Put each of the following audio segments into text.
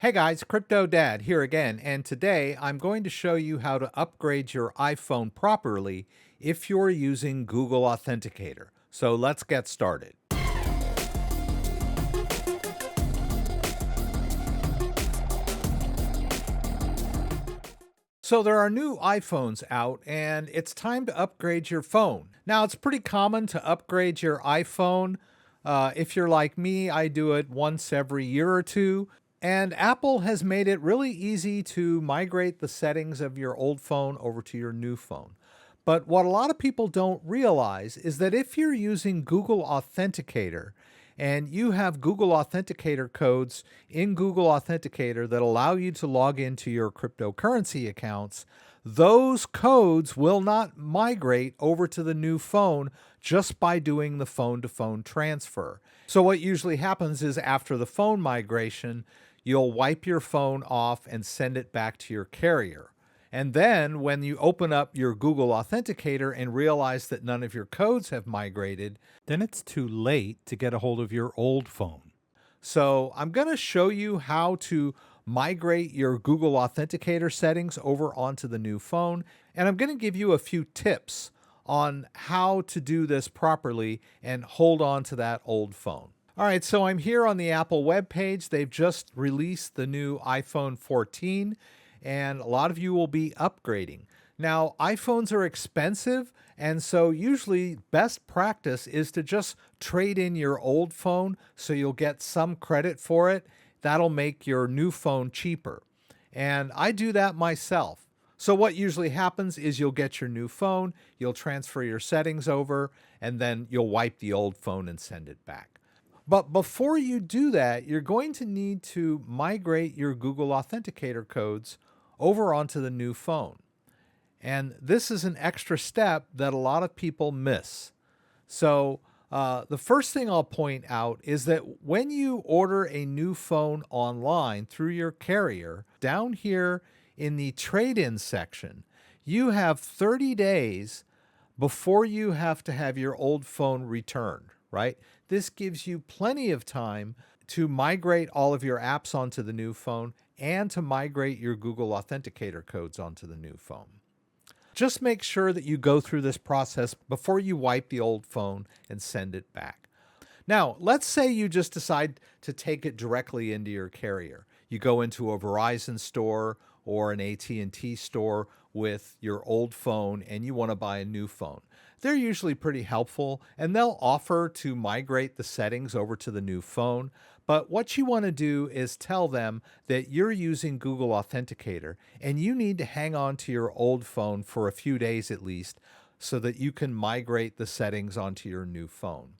Hey guys, Crypto Dad here again, and today I'm going to show you how to upgrade your iPhone properly if you're using Google Authenticator. So let's get started. So there are new iPhones out, and it's time to upgrade your phone. Now, it's pretty common to upgrade your iPhone. If you're like me, I do it once every year or two. And Apple has made it really easy to migrate the settings of your old phone over to your new phone. But what a lot of people don't realize is that if you're using Google Authenticator and you have Google Authenticator codes in Google Authenticator that allow you to log into your cryptocurrency accounts, those codes will not migrate over to the new phone just by doing the phone to phone transfer. So, what usually happens is after the phone migration, you'll wipe your phone off and send it back to your carrier. And then when you open up your Google Authenticator and realize that none of your codes have migrated, then it's too late to get a hold of your old phone. So I'm going to show you how to migrate your Google Authenticator settings over onto the new phone. And I'm going to give you a few tips on how to do this properly and hold on to that old phone. All right, so I'm here on the Apple webpage. They've just released the new iPhone 14, and a lot of you will be upgrading. Now, iPhones are expensive, and so usually best practice is to just trade in your old phone so you'll get some credit for it. That'll make your new phone cheaper. And I do that myself. So what usually happens is you'll get your new phone, you'll transfer your settings over, and then you'll wipe the old phone and send it back. But before you do that, you're going to need to migrate your Google Authenticator codes over onto the new phone. And this is an extra step that a lot of people miss. So, the first thing I'll point out is that when you order a new phone online through your carrier, down here in the trade in section, you have 30 days before you have to have your old phone returned, right? This gives you plenty of time to migrate all of your apps onto the new phone and to migrate your Google Authenticator codes onto the new phone. Just make sure that you go through this process before you wipe the old phone and send it back. Now, let's say you just decide to take it directly into your carrier. You go into a Verizon store or an AT&T store with your old phone and you want to buy a new phone. They're usually pretty helpful and they'll offer to migrate the settings over to the new phone. But what you want to do is tell them that you're using Google Authenticator and you need to hang on to your old phone for a few days at least so that you can migrate the settings onto your new phone.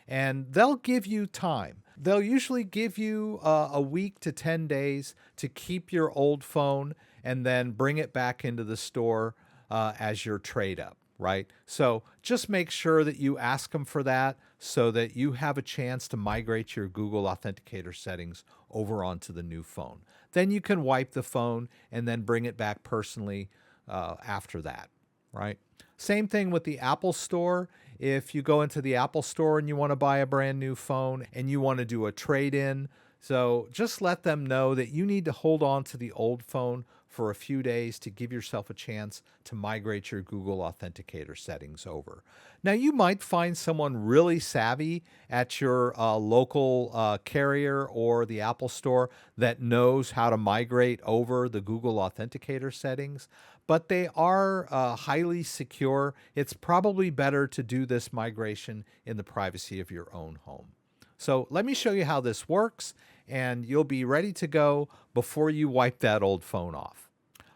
And they'll give you time. They'll usually give you a week to 10 days to keep your old phone and then bring it back into the store as your trade up, right? So just make sure that you ask them for that so that you have a chance to migrate your Google Authenticator settings over onto the new phone. Then you can wipe the phone and then bring it back personally after that, right? Same thing with the Apple Store. If you go into the Apple Store and you want to buy a brand new phone and you want to do a trade in, so just let them know that you need to hold on to the old phone for a few days to give yourself a chance to migrate your Google Authenticator settings over. Now, you might find someone really savvy at your local carrier or the Apple Store that knows how to migrate over the Google Authenticator settings, but they are highly secure. It's probably better to do this migration in the privacy of your own home. So let me show you how this works, and you'll be ready to go before you wipe that old phone off.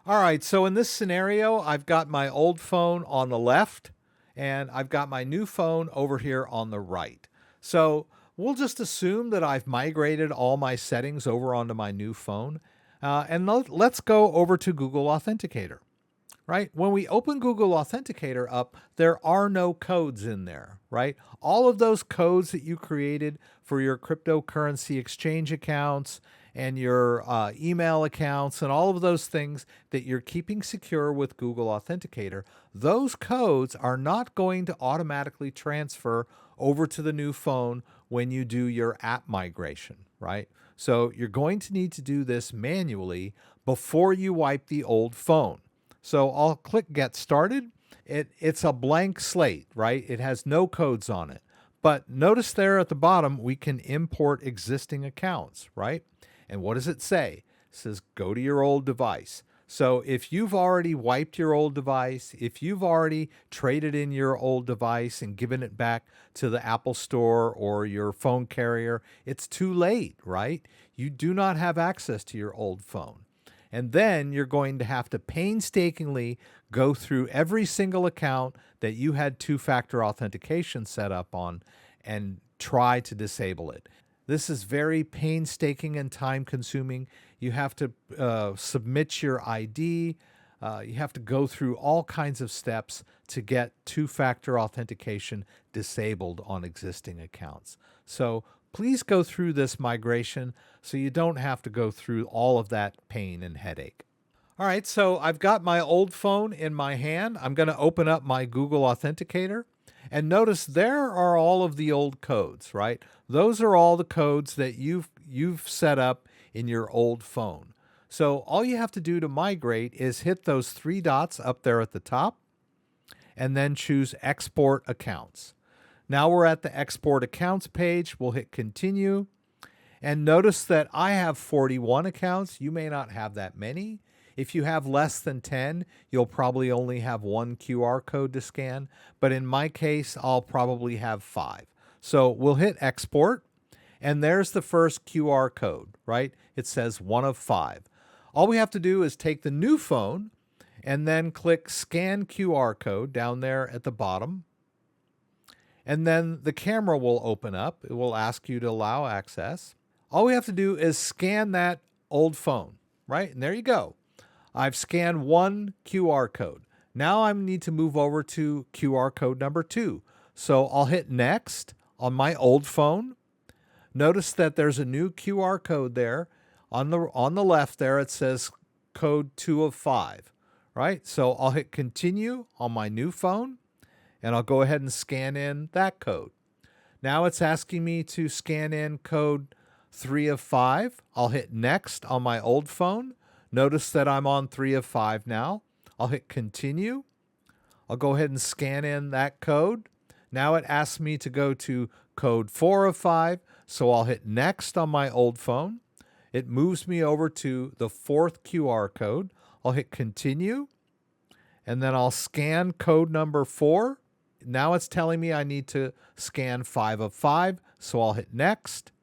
All right, so in this scenario, I've got my old phone on the left, and I've got my new phone over here on the right. So we'll just assume that I've migrated all my settings over onto my new phone, and let's go over to Google Authenticator. Right? When we open Google Authenticator up, there are no codes in there, right? All of those codes that you created for your cryptocurrency exchange accounts and your email accounts and all of those things that you're keeping secure with Google Authenticator, those codes are not going to automatically transfer over to the new phone when you do your app migration, right? So you're going to need to do this manually before you wipe the old phone. So I'll click Get Started. It's a blank slate, right? It has no codes on it. But notice there at the bottom, we can import existing accounts, right? And what does it say? It says go to your old device. So if you've already wiped your old device, if you've already traded in your old device and given it back to the Apple Store or your phone carrier, it's too late, right? You do not have access to your old phone. And then you're going to have to painstakingly go through every single account that you had two-factor authentication set up on and try to disable it. This is very painstaking and time-consuming. You have to submit your ID. You have to go through all kinds of steps to get two-factor authentication disabled on existing accounts. So please go through this migration so you don't have to go through all of that pain and headache. All right, so I've got my old phone in my hand. I'm going to open up my Google Authenticator. And notice there are all of the old codes, right? Those are all the codes that you've set up in your old phone. So all you have to do to migrate is hit those three dots up there at the top and then choose Export Accounts. Now we're at the Export Accounts page. We'll hit Continue. And notice that I have 41 accounts. You may not have that many. If you have less than 10, you'll probably only have one QR code to scan. But in my case, I'll probably have 5. So we'll hit Export. And there's the first QR code, right? It says 1 of 5. All we have to do is take the new phone and then click Scan QR Code down there at the bottom. And then the camera will open up. It will ask you to allow access. All we have to do is scan that old phone, right? And there you go. I've scanned one QR code. Now I need to move over to QR code number 2. So I'll hit Next on my old phone. Notice that there's a new QR code there. On the left there, it says code 2 of 5, right? So I'll hit Continue on my new phone, and I'll go ahead and scan in that code. Now it's asking me to scan in code 3 of 5. I'll hit Next on my old phone. Notice that I'm on 3 of 5 now. I'll hit Continue. I'll go ahead and scan in that code. Now it asks me to go to code 4 of 5, so I'll hit Next on my old phone. It moves me over to the 4th QR code. I'll hit Continue, and then I'll scan code number 4. Now it's telling me I need to scan 5 of 5, so I'll hit Next.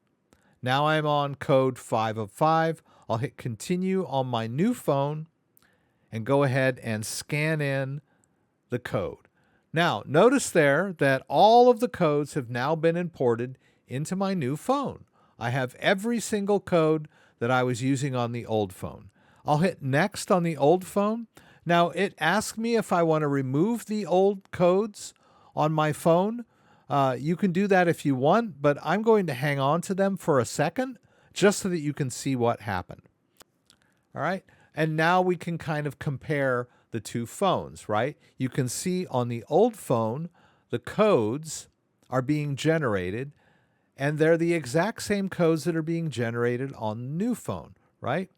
Now I'm on code 5 of 5. I'll hit Continue on my new phone and go ahead and scan in the code. Now, notice there that all of the codes have now been imported into my new phone. I have every single code that I was using on the old phone. I'll hit Next on the old phone. Now, it asks me if I want to remove the old codes on my phone. You can do that if you want, but I'm going to hang on to them for a second just so that you can see what happened. All right. And now we can kind of compare the two phones, right? You can see on the old phone, the codes are being generated, and they're the exact same codes that are being generated on the new phone, right?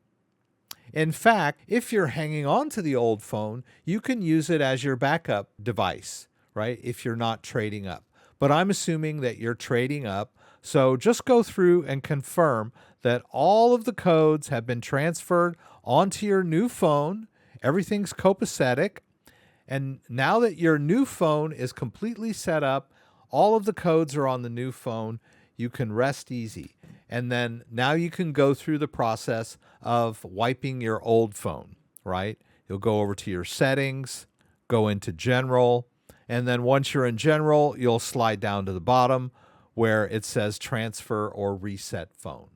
In fact, if you're hanging on to the old phone, you can use it as your backup device, right? If you're not trading up. But I'm assuming that you're trading up. So just go through and confirm that all of the codes have been transferred onto your new phone. Everything's copacetic. And now that your new phone is completely set up, all of the codes are on the new phone, you can rest easy. And then now you can go through the process of wiping your old phone, right? You'll go over to your settings, go into general, and then once you're in general, you'll slide down to the bottom where it says transfer or reset phone.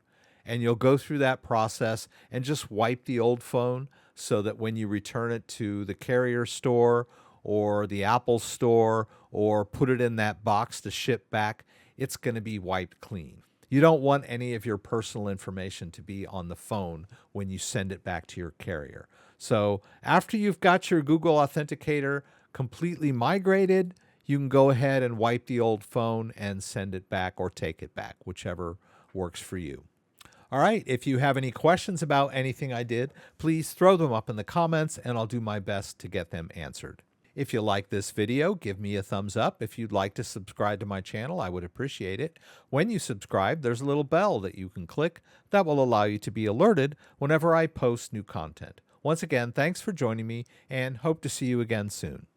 And you'll go through that process and just wipe the old phone so that when you return it to the carrier store or the Apple store or put it in that box to ship back, it's going to be wiped clean. You don't want any of your personal information to be on the phone when you send it back to your carrier. So after you've got your Google Authenticator completely migrated, you can go ahead and wipe the old phone and send it back or take it back, whichever works for you. All right, if you have any questions about anything I did, please throw them up in the comments and I'll do my best to get them answered. If you like this video, give me a thumbs up. If you'd like to subscribe to my channel, I would appreciate it. When you subscribe, there's a little bell that you can click that will allow you to be alerted whenever I post new content. Once again, thanks for joining me and hope to see you again soon.